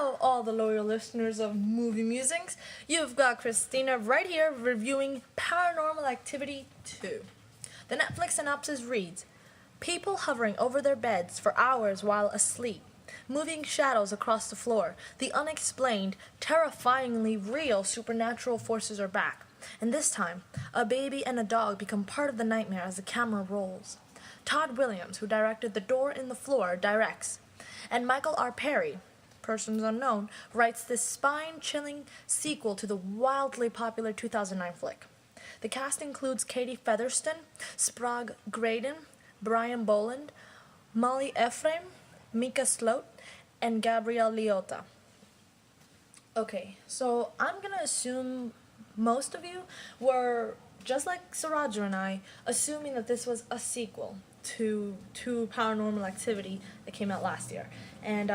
Hello, all the loyal listeners of Movie Musings. You've got Christina right here reviewing Paranormal Activity 2. The Netflix synopsis reads, people hovering over their beds for hours while asleep, moving shadows across the floor. The unexplained, terrifyingly real supernatural forces are back. And this time, a baby and a dog become part of the nightmare as the camera rolls. Todd Williams, who directed The Door in the Floor, directs. And Michael R. Perry, persons unknown, writes this spine-chilling sequel to the wildly popular 2009 flick. The cast includes Katie Featherston, Sprague Graydon, Brian Boland, Molly Ephraim, Mika Sloat, and Gabrielle Liotta. Okay, so I'm gonna assume most of you were, just like Surajo and I, assuming that this was a sequel to Paranormal Activity that came out last year. And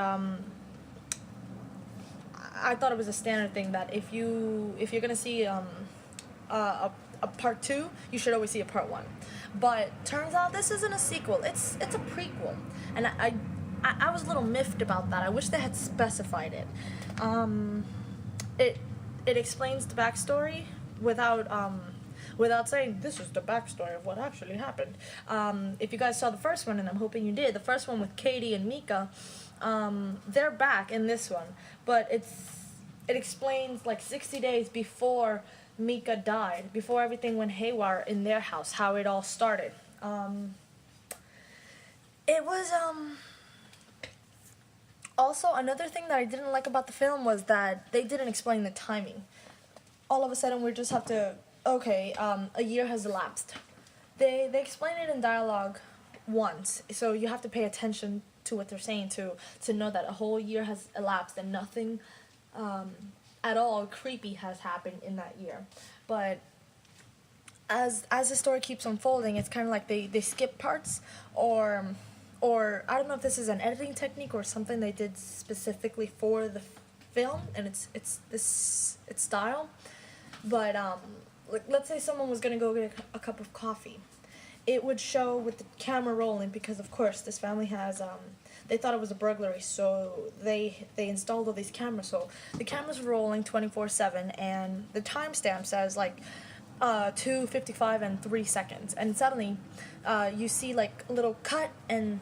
I thought it was a standard thing that if you're gonna see a part 2, you should always see a part 1. But turns out this isn't a sequel. It's a prequel, and I was a little miffed about that. I wish they had specified it. It explains the backstory without saying this is the backstory of what actually happened. If you guys saw the first one, and I'm hoping you did, the first one with Katie and Mika, they're back in this one, but it explains like 60 days before Mika died, before everything went haywire in their house, how it all started. It was also another thing that I didn't like about the film was that they didn't explain the timing. All of a sudden we just have to, okay, a year has elapsed. They explain it in dialogue once, so you have to pay attention to what they're saying to know that a whole year has elapsed and nothing at all creepy has happened in that year. But as the story keeps unfolding, it's kind of like they skip parts, or I don't know if this is an editing technique or something they did specifically for the film and its style. But like, let's say someone was gonna go get a cup of coffee. It would show with the camera rolling because, of course, this family has, they thought it was a burglary, so they installed all these cameras. So the cameras were rolling 24/7, and the timestamp says, like, 2:55 and 3 seconds. And suddenly, you see, like, a little cut and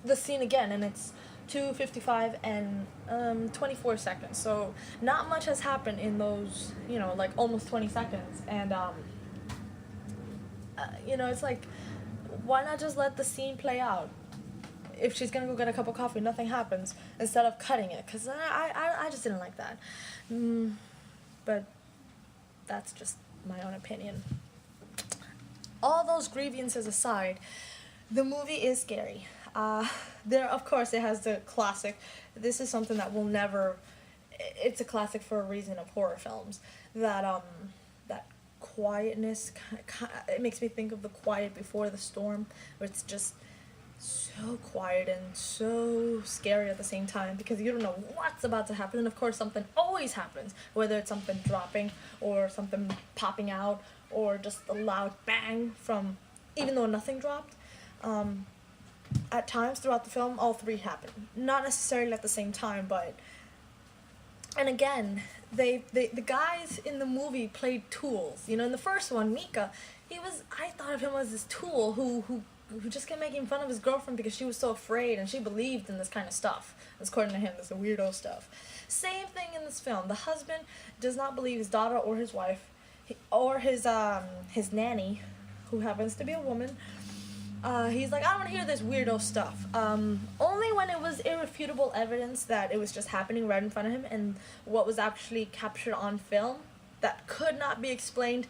the scene again, and it's 2:55 and 24 seconds. So not much has happened in those, like, almost 20 seconds. And, it's like, why not just let the scene play out? If she's gonna go get a cup of coffee, nothing happens, instead of cutting it, because I just didn't like that. But that's just my own opinion. All those grievances aside, the movie is scary. Of course, it has the classic, this is something that will never, it's a classic for a reason of horror films, that quietness, it makes me think of The Quiet Before the Storm, where it's just so quiet and so scary at the same time because you don't know what's about to happen. And of course something always happens, whether it's something dropping or something popping out or just a loud bang from, even though nothing dropped. At times throughout the film, all three happen. Not necessarily at the same time, but... And again, the guys in the movie played tools. In the first one, Mika, I thought of him as this tool who just kept making fun of his girlfriend because she was so afraid and she believed in this kind of stuff. According to him, this weirdo stuff. Same thing in this film. The husband does not believe his daughter or his wife, or his nanny, who happens to be a woman. He's like, I don't want to hear this weirdo stuff. Only when it was irrefutable evidence that it was just happening right in front of him and what was actually captured on film that could not be explained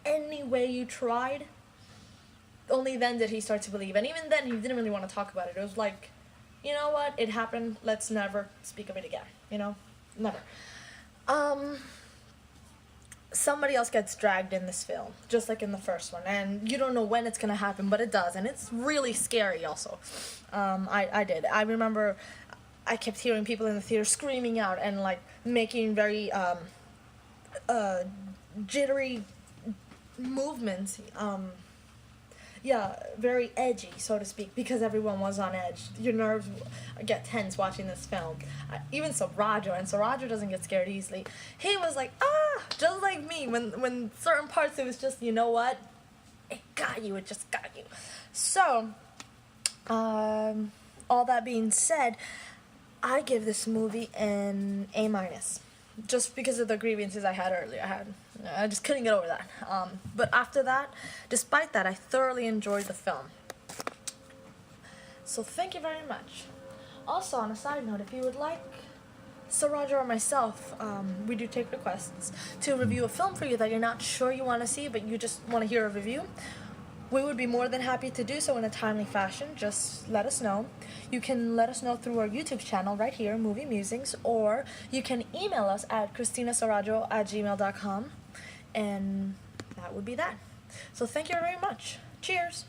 any way you tried, only then did he start to believe. And even then, he didn't really want to talk about it. It was like, you know what, it happened, let's never speak of it again, never. Somebody else gets dragged in this film, just like in the first one, and you don't know when it's gonna happen, but it does, and it's really scary also. I remember I kept hearing people in the theater screaming out and like making very jittery movements. very edgy, so to speak, because everyone was on edge. Your nerves get tense watching this film. Even Sarajo, and Sarajo doesn't get scared easily. He was like, just like me. When certain parts, it was just, you know what? It got you. It just got you. So, all that being said, I give this movie an A-. Just because of the grievances I had earlier. I just couldn't get over that. But after that, despite that, I thoroughly enjoyed the film. So thank you very much. Also, on a side note, if you would like Sarajo or myself, we do take requests to review a film for you that you're not sure you want to see, but you just want to hear a review. We would be more than happy to do so in a timely fashion. Just let us know. You can let us know through our YouTube channel right here, Movie Musings, or you can email us at christinasurajo@gmail.com, and that would be that. So thank you very much. Cheers!